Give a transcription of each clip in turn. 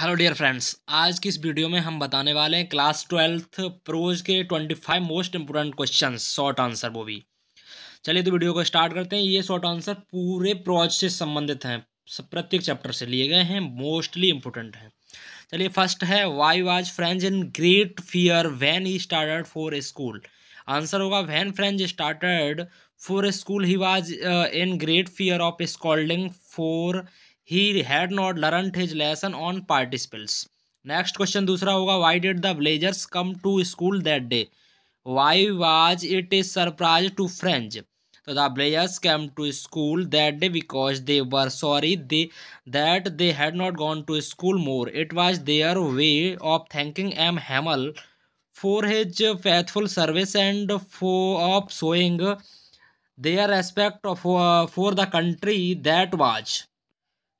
Hello dear friends, आज की इस वीडियो में हम बताने वाले हैं क्लास 12th प्रोज के 25 most important questions short answer वो भी। चलिए तो वीडियो को स्टार्ट करते हैं। ये शॉर्ट आंसर पूरे प्रोज से संबंधित हैं, सब प्रत्येक चैप्टर से लिए गए हैं, मोस्टली इंपोर्टेंट हैं। चलिए फर्स्ट है, why was French in great fear when he started for school. Answer होगा when French started for school he was in great fear of scolding for he had not learned his lesson on participles. Next question दूसरा होगा, why did the villagers come to school that day? Why was it a surprise to French? So the villagers came to school that day because they were sorry that they had not gone to school more. It was their way of thanking M. Hamel for his faithful service and of showing their respect for the country that was.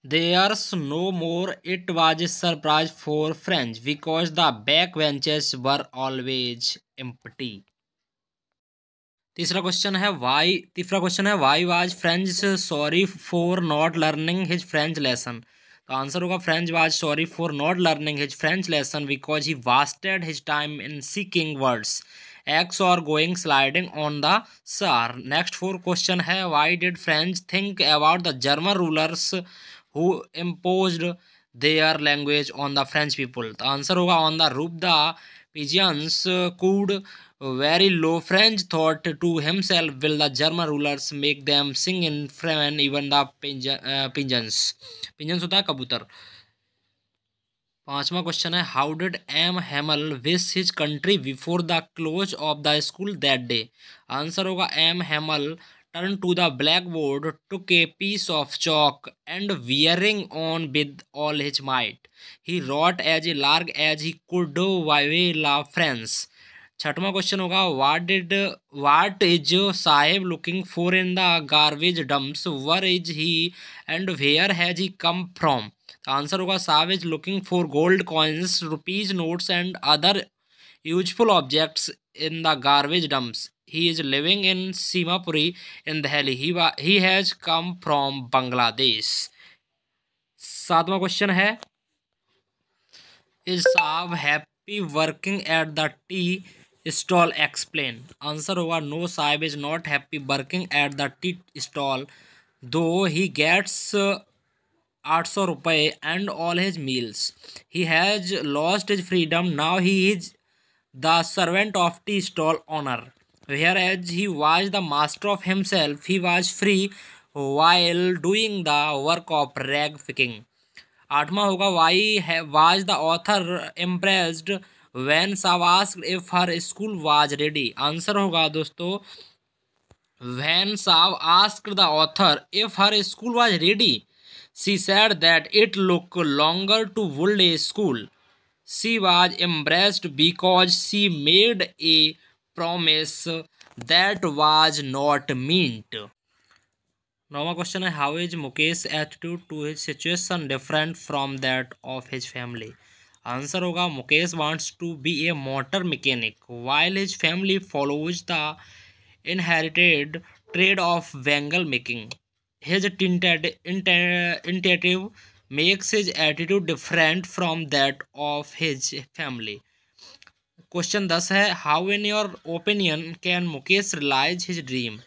There's no more. It was a surprise for French because the backbenches were always empty. तीसरा question है why was French sorry for not learning his French lesson. तो answer होगा French was sorry for not learning his French lesson because he wasted his time in seeking words x और going sliding on the सार। Next question है, why did French think about the German rulers who imposed their language on the French people. तो answer होगा on the रूप the पिजियंस could very low. French thought to himself, will the German rulers make them sing in French even the pigeons? Pigeons होता है कबूतर। पांचवा question है, how did M Hamel wish his country before the close of the school that day. Answer होगा M Hamel turned to the blackboard, took a piece of chalk, and wearing on with all his might, he wrote as large as he could while la France. छठवां question होगा, what is Saheb looking for in the garbage dumps, where is he and where has he come from. Answer होगा Saheb is looking for gold coins, rupees notes and other useful objects in the garbage dumps. He is living in Seemapuri in Delhi. He has come from Bangladesh. सातवां question है, is Saheb happy working at the tea stall explain. Answer होगा no Sahib is not happy working at the tea stall though he gets 800 रुपये and all his meals. He has lost his freedom, now he is the servant of tea stall owner. Whereas he was the master of himself, he was free while doing the work of rag picking. आठवां होगा, why was the author impressed when Sav asked if her school was ready. Answer होगा दोस्तों, when Sav asked the author if her school was ready, she said that it look longer to build a school. She was impressed because she made a promise that was not meant. नौवां question है, how is Mukesh attitude to his situation different from that of his family. Answer होगा Mukesh wants to be a motor mechanic while his family follows the inherited trade of bangle making. His initiative makes his attitude different from that of his family. Question 10 है, how in your opinion can Mukesh realise his dream.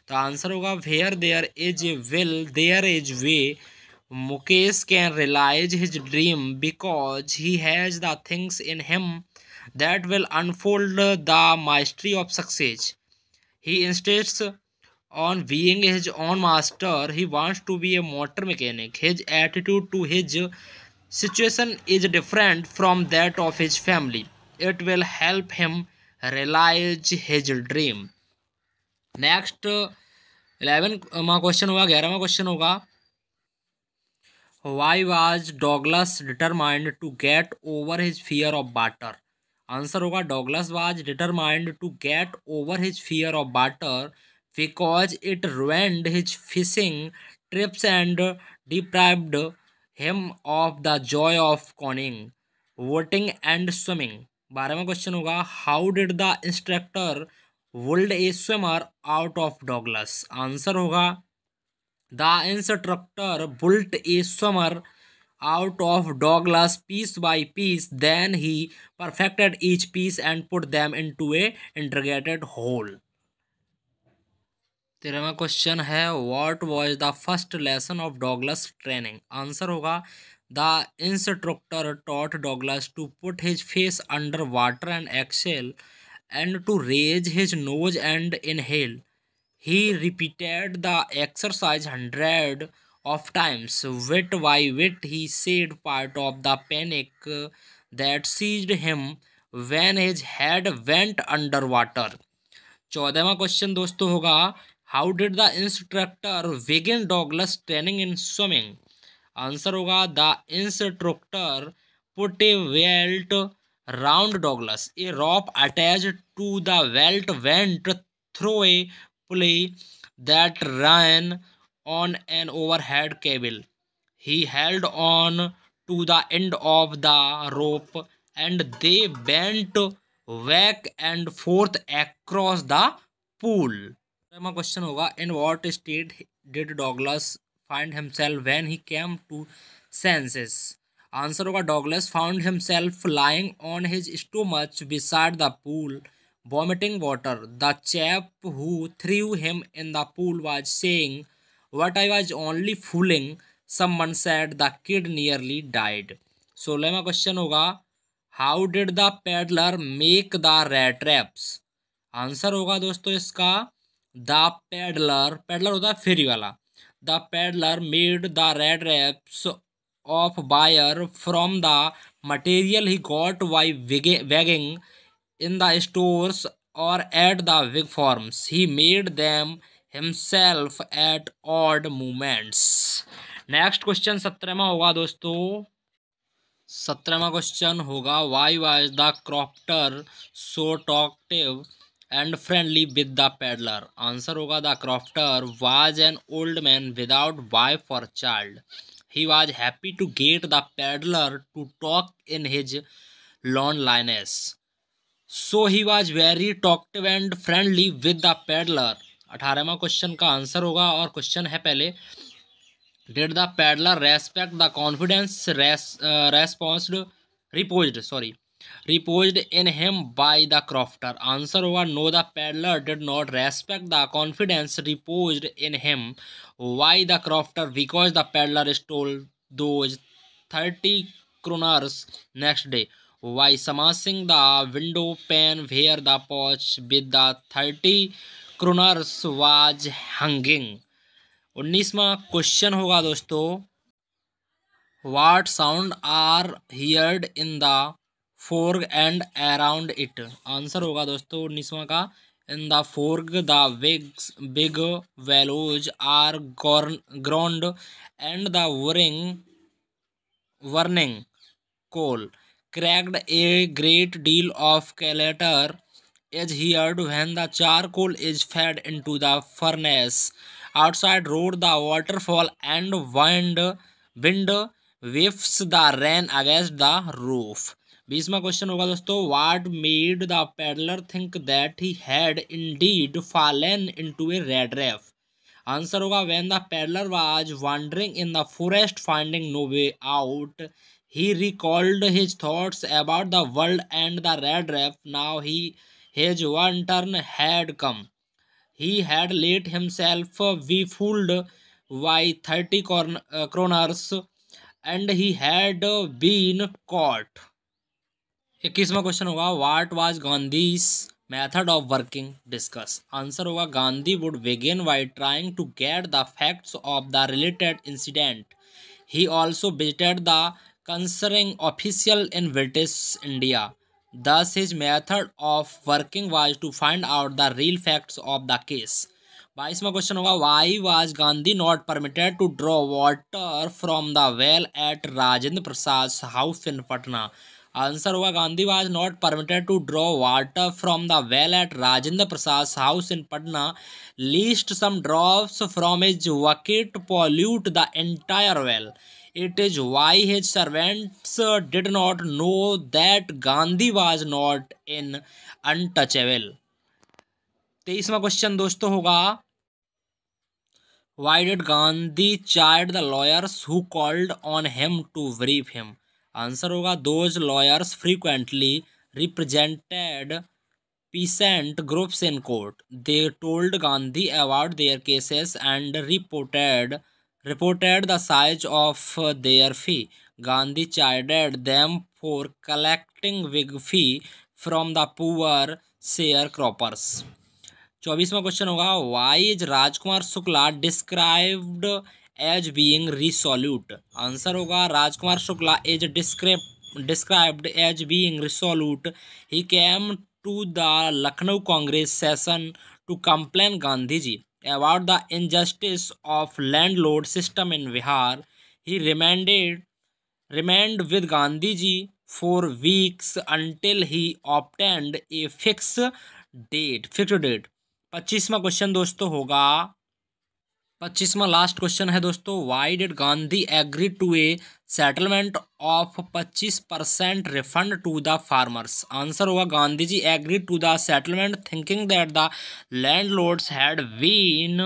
तो answer होगा where there is a will there is way. Mukesh can realise his dream because he has the things in him that will unfold the mastery of success. He insists on being his own master. He wants to be a motor mechanic. His attitude to his situation is different from that of his family. It will help him realize his dream. Next 11वां question होगा, 11वां question होगा, why was Douglas determined to get over his fear of water. Answer होगा Douglas was determined to get over his fear of water because it ruined his fishing trips and deprived him of the joy of canoeing, boating and swimming। 12वां question होगा, how did the instructor build a swimmer out of Douglas. Answer होगा the instructor build a swimmer out of Douglas piece by piece. Then he perfected each piece and put them into a integrated whole. 13वां question है what was the first lesson of Douglas training. Answer होगा the instructor taught Douglas to put his face under water and exhale and to raise his nose and inhale. He repeated the exercise 100 of times. Wit by wit he said part of the panic that seized him when his head went underwater. 14वां question दोस्तों होगा how did the instructor begin Douglas training in swimming. Answer होगा the instructor put a belt round Douglas. A rope attached to the belt went through a pulley that ran on an overhead cable. He held on to the end of the rope and they bent back and forth across the pool. My question होगा in what state did Douglas find himself when he came to senses? Answer होगा Douglas found himself lying on his stomach beside the pool vomiting water. The chap who threw him in the pool was saying what I was only fooling someone said the kid nearly died. 16वां question होगा how did the peddler make the rat traps. Answer होगा दोस्तों इसका the peddler, peddler होता है फेरी वाला, the peddler made the rat traps of buyer from the material he got by begging in the stores or at the wig farms. He made them himself at odd moments. Next question 17वां होगा दोस्तों। 17वां question होगा why was the crofter so talkative and friendly with the peddler. Answer होगा the crofter was an old man without wife or child. He was happy to get the peddler to talk in his loneliness. So he was very talkative and friendly with the peddler. 18वां question का answer होगा और question है पहले did the peddler respect the confidence reposed in him by the crofter. Answer होगा no, the peddler did not respect the confidence reposed in him. Why the crofter? Because the peddler stole those 30 kroners next day. Why smashing the window pane where the pouch with the 30 kroners was hanging. 19वां question होगा दोस्तों What sound are heard in the forge and around it. Answer होगा दोस्तों 19वां का in the forge the big bellows are ground and the burning coal cracked. A great deal of clatter is heard when the charcoal is fed into the furnace. Outside roared the waterfall and wind whiffs the rain against the roof. 20वां question होगा दोस्तों what made the peddler think that he had indeed fallen into a rat trap. Answer होगा when the peddler was wandering in the forest finding no way out he recalled his thoughts about the world and the red trap. Now his one turn had come. He had let himself be fooled by 30 kroners and he had been caught. 21वां question होगा what was Gandhi's method of working. Discuss. Answer होगा Gandhi would begin by trying to get the facts of the related incident. He also visited the concerning official in British India. Thus his method of working was to find out the real facts of the case. 22वां question होगा why was Gandhi not permitted to draw water from the well at Rajendra Prasad's house in Patna. Answer होगा Gandhi was not permitted to draw water from the well at Rajendra Prasad's house in Patna lest some drops from his bucket pollute the entire well. It is why his servants did not know that Gandhi was not in untouchable. 23वां question दोस्तों होगा Why did Gandhi chide the lawyers who called on him to brief him? Answer होगा those lawyers frequently represented peasant groups in court. They told Gandhi about their cases and reported the size of their fee. Gandhi chided them for collecting big fee from the poor sharecroppers. 24वां question होगा why is Rajkumar Shukla described as being resolute? Answer होगा Rajkumar Shukla is described as being resolute. He came to the Lucknow Congress session to complain Gandhi ji about the injustice of landlord system in Bihar. He remained with Gandhi ji for weeks until he obtained a fixed date. 25वां question दोस्तों होगा 25वां last question है दोस्तों. Why did Gandhi agree to a settlement of 25% refund to the farmers? Answer होगा Gandhi ji agree to the settlement thinking that the landlords had been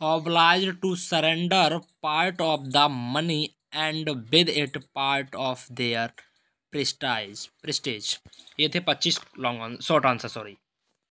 obliged to surrender part of the money and with it part of their prestige. ये थे 25 long short answer. Sorry.